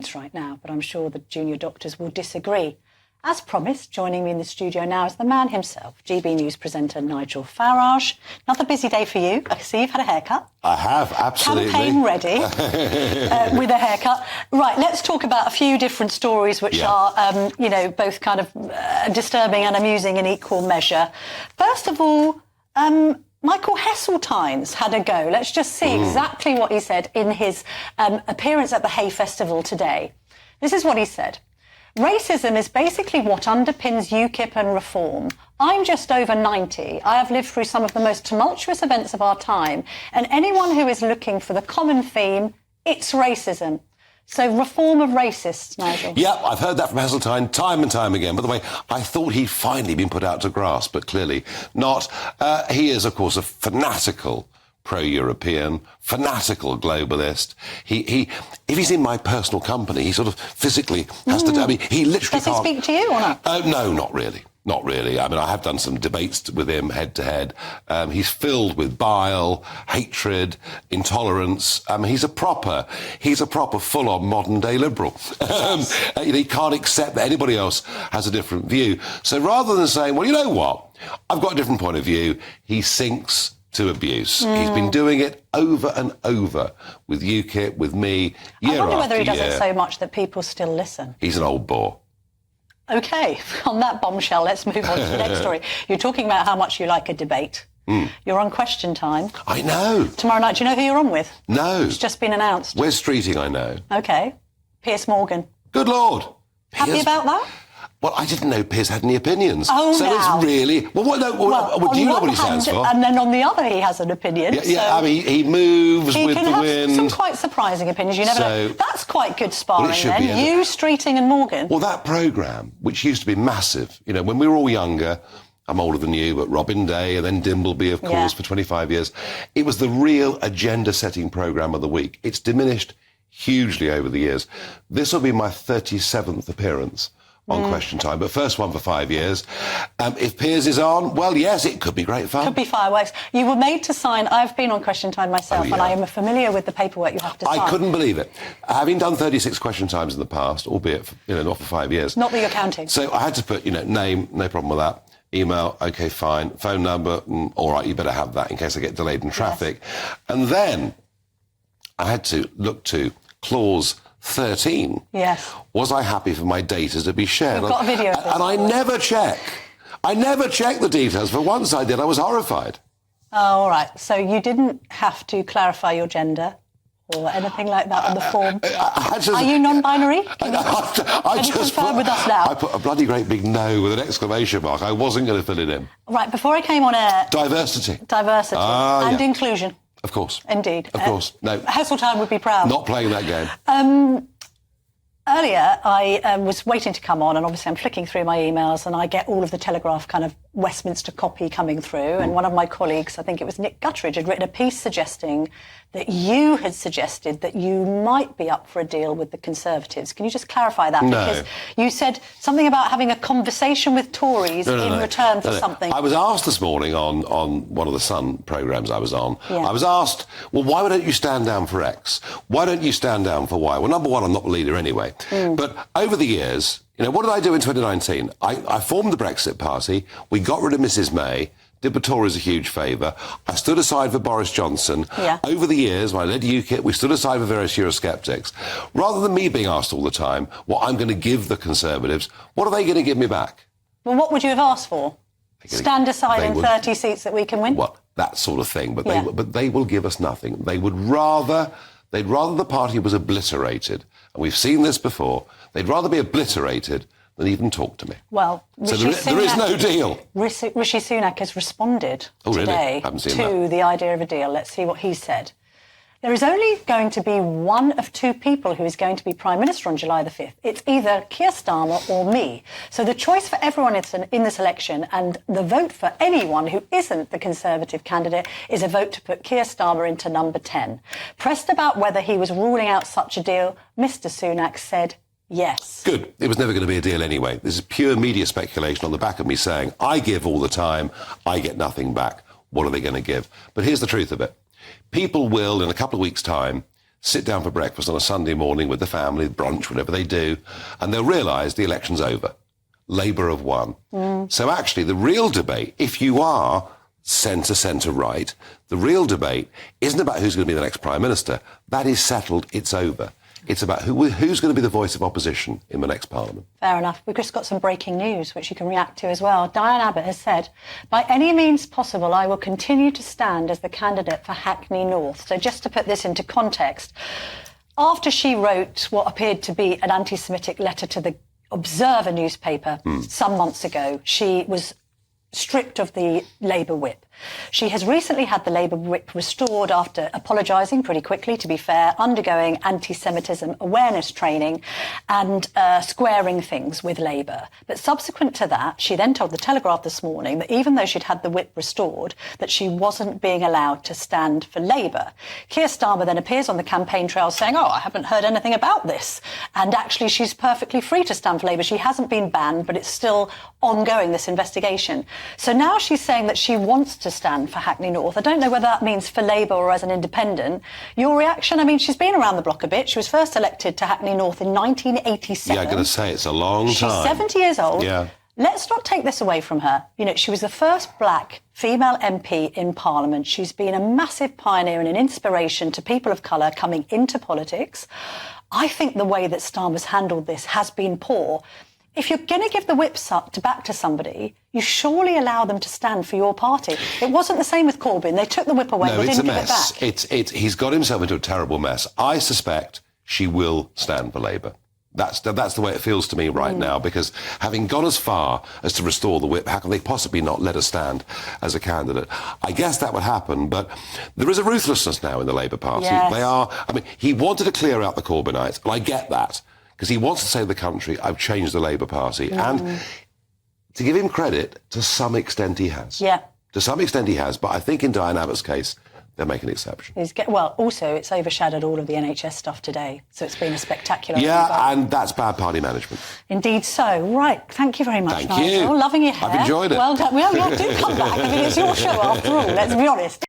science right now, but I'm sure the junior doctors will disagree. As promised, joining me in the studio now is the man himself, GB News presenter Nigel Farage. Another busy day for you. I see you've had a haircut. I have, absolutely. Campaign ready with a haircut. Right, let's talk about a few different stories which are, both kind of disturbing and amusing in equal measure. First of all, Michael Heseltine's had a go. Let's just see exactly what he said in his appearance at the Hay Festival today. This is what he said. Racism is basically what underpins UKIP and reform. I'm just over 90. I have lived through some of the most tumultuous events of our time, and anyone who is looking for the common theme, it's racism. So reform of racists, Nigel. Yeah, I've heard that from Heseltine time and time again. By the way, I thought he'd finally been put out to grass, but clearly not. He is, of course, a fanatical pro-European, fanatical globalist. If he's in my personal company, he sort of physically has to... I mean, he literally can't... Does he speak to you or not? No, not really. Not really. I mean, I have done some debates with him head-to-head. He's filled with bile, hatred, intolerance. He's a proper full-on modern-day liberal. He can't accept that anybody else has a different view. So rather than saying, well, you know what, I've got a different point of view, he sinks to abuse. He's been doing it over and over with UKIP, with me, year after year. I wonder whether he does it so much that people still listen. He's an old bore. OK, on that bombshell, let's move on to the next story. You're talking about how much you like a debate. You're on Question Time. I know. Tomorrow night, do you know who you're on with? No. It's just been announced. Where's Streeting, I know. OK. Piers Morgan. Good Lord. Happy about that? Well, I didn't know Piers had any opinions. Oh, so now. It's really... Well, do you know what he stands for? And then on the other, he has an opinion. Yeah, I mean, he moves with the wind. He can have some quite surprising opinions. You never know. That's quite good sparring, then. You, Streeting and Morgan. Well, that programme, which used to be massive, you know, when we were all younger... I'm older than you, but Robin Day and then Dimbleby, of course, for 25 years. It was the real agenda-setting programme of the week. It's diminished hugely over the years. This will be my 37th appearance on Question Time, but first one for 5 years. If Piers is on, well, yes, it could be great fun. Could be fireworks. You were made to sign... I've been on Question Time myself, and I am familiar with the paperwork you have to sign. I couldn't believe it. Having done 36 Question Times in the past, albeit, not for 5 years. Not that you're counting. So I had to put, name, no problem with that. Email, OK, fine. Phone number, all right, you better have that in case I get delayed in traffic. Yes. And then I had to look to clause 13. Yes. Was I happy for my data to be shared? We've got a video of this. And I never check. I never check the details. For once I did, I was horrified. Oh, all right. So you didn't have to clarify your gender or anything like that on the form? Are you non-binary? Can you confirm with us now? I put a bloody great big no with an exclamation mark. I wasn't going to fill it in. Right, before I came on air... Diversity. And inclusion. Of course. Indeed. Of course. No. Heseltine would be proud. Not playing that game. Earlier, I was waiting to come on, and obviously I'm flicking through my emails, and I get all of the Telegraph kind of Westminster copy coming through, and one of my colleagues, I think it was Nick Guttridge, had written a piece suggesting that you had suggested that you might be up for a deal with the Conservatives. Can you just clarify that? No. Because you said something about having a conversation with Tories in return for something. I was asked this morning on one of the Sun programmes I was on, Yeah. I was asked, well, why don't you stand down for X? Why don't you stand down for Y? Well, number one, I'm not the leader anyway. But over the years, what did I do in 2019? I formed the Brexit Party. We got rid of Mrs May. Did the Tories a huge favour. I stood aside for Boris Johnson. Yeah. Over the years, when I led UKIP, we stood aside for various Eurosceptics. Rather than me being asked all the time what I'm going to give the Conservatives, what are they going to give me back? Well, what would you have asked for? Stand aside in 30 seats that we can win? Well, that sort of thing. But they will give us nothing. They'd rather the party was obliterated. And we've seen this before. They'd rather be obliterated than even talk to me. Well, so there is no deal. Rishi Sunak has responded today to the idea of a deal. Let's see what he said. There is only going to be one of two people who is going to be Prime Minister on July the 5th. It's either Keir Starmer or me. So the choice for everyone in this election, and the vote for anyone who isn't the Conservative candidate, is a vote to put Keir Starmer into number 10. Pressed about whether he was ruling out such a deal, Mr Sunak said yes. Good. It was never going to be a deal anyway. This is pure media speculation on the back of me saying, I give all the time, I get nothing back. What are they going to give? But here's the truth of it. People will, in a couple of weeks' time, sit down for breakfast on a Sunday morning with the family, brunch, whatever they do, and they'll realise the election's over. Labour have won. So actually, the real debate, if you are centre-right, the real debate isn't about who's going to be the next Prime Minister. That is settled. It's over. It's about who's going to be the voice of opposition in the next Parliament. Fair enough. We've just got some breaking news, which you can react to as well. Diane Abbott has said, by any means possible, I will continue to stand as the candidate for Hackney North. So just to put this into context, after she wrote what appeared to be an anti-Semitic letter to the Observer newspaper some months ago, she was stripped of the Labour whip. She has recently had the Labour whip restored after apologising pretty quickly, to be fair, undergoing anti-Semitism awareness training and squaring things with Labour. But subsequent to that, she then told The Telegraph this morning that even though she'd had the whip restored, that she wasn't being allowed to stand for Labour. Keir Starmer then appears on the campaign trail saying, oh, I haven't heard anything about this. And actually, she's perfectly free to stand for Labour. She hasn't been banned, but it's still ongoing, this investigation. So now she's saying that she wants to stand for Hackney North. I don't know whether that means for Labour or as an independent. Your reaction? I mean, she's been around the block a bit. She was first elected to Hackney North in 1987. Yeah, I'm going to say it's a long time. She's 70 years old. Yeah. Let's not take this away from her. You know, she was the first black female MP in Parliament. She's been a massive pioneer and an inspiration to people of colour coming into politics. I think the way that Starmer's handled this has been poor. If you're going to give the whips back to somebody, you surely allow them to stand for your party. It wasn't the same with Corbyn. They took the whip away. No, they it's didn't a mess. give it back. He's got himself into a terrible mess. I suspect she will stand for Labour. That's the way it feels to me right now, because having gone as far as to restore the whip, how can they possibly not let her stand as a candidate? I guess that would happen, but there is a ruthlessness now in the Labour Party. Yes. They are, I mean, he wanted to clear out the Corbynites, and I get that, because he wants to say to the country, I've changed the Labour Party. And to give him credit, to some extent he has. Yeah. To some extent he has, but I think in Diane Abbott's case, they'll make an exception. Well, also, it's overshadowed all of the NHS stuff today, so it's been a spectacular... Yeah, and that's bad party management. Indeed so. Right, thank you very much, Thank Nigel. You. Loving your hair. I've enjoyed it. Well done. Well, do come back. I mean, it's your show after all, let's be honest.